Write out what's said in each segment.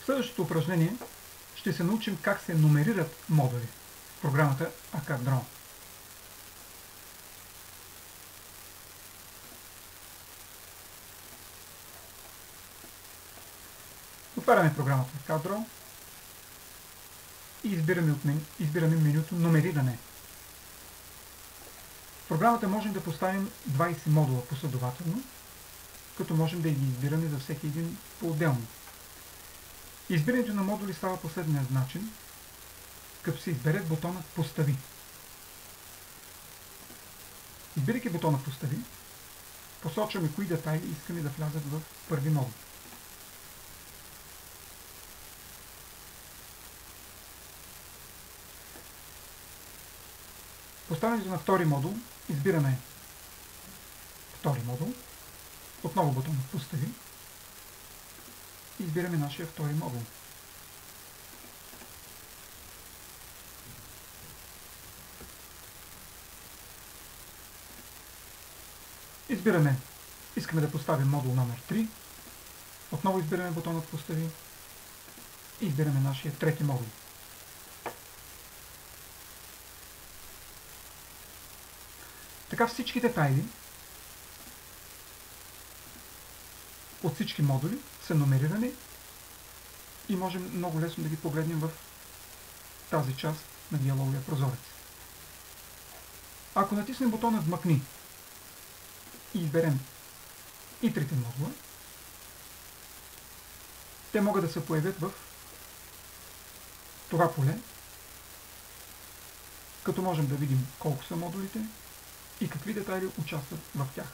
В следващото упражнение ще се научим как се номерират модули в програмата ACAD-Draw. Отваряме програмата ACAD-Draw и избираме менюто Номериране. В програмата можем да поставим 20 модула последователно, като можем да ги избираме за всеки един по-отделно. Избирането на модули става последния начин, като се избере бутона Постави. Избирайки бутона Постави, посочваме кои детайли искаме да влязат в първи модул. Поставянето на втори модул, избираме втори модул, отново бутона Постави и избираме нашия втори модул. Искаме да поставим модул номер 3, отново избираме бутона Постави и избираме нашия трети модул. Така всички детайли от всички модули са номерирани и можем много лесно да ги погледнем в тази част на диалоговия прозорец. Ако натиснем бутона Вмъкни и изберем и трите модула, те могат да се появят в това поле, като можем да видим колко са модулите и какви детайли участват в тях.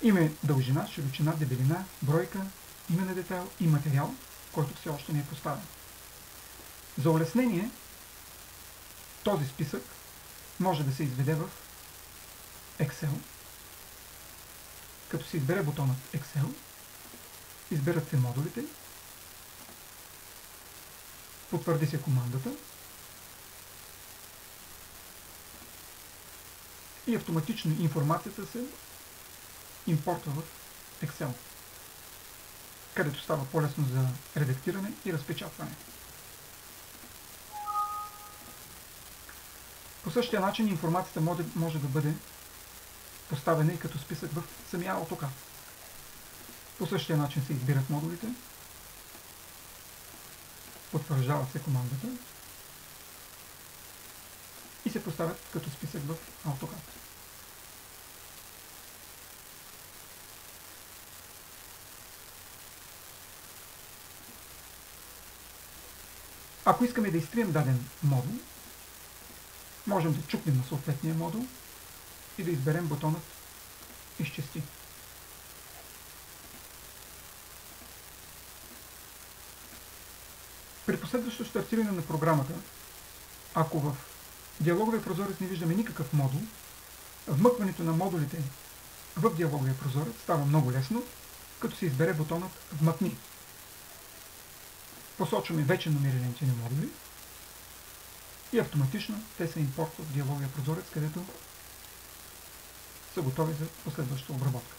Име, дължина, широчина, дебелина, бройка, име на детайл и материал, който все още не е поставен. За улеснение, този списък може да се изведе в Excel. Като се избере бутонът Excel, изберат се модулите, потвърди се командата и автоматично информацията се импортва в Excel, където става по-лесно за редактиране и разпечатване. По същия начин информацията може да бъде поставена и като списък в самия AutoCAD. По същия начин се избират модулите, потвърждава се командата и се поставят като списък в AutoCAD. Ако искаме да изтрием даден модул, можем да чукнем на съответния модул и да изберем бутонът Изчисти. При последващо стартиране на програмата, ако в диалоговия прозорец не виждаме никакъв модул, вмъкването на модулите в диалоговия прозорец става много лесно, като се избере бутонът Вмъкни. Посочваме вече номерираните ни модули и автоматично те се импортват в диалоговия прозорец, където са готови за последваща обработка.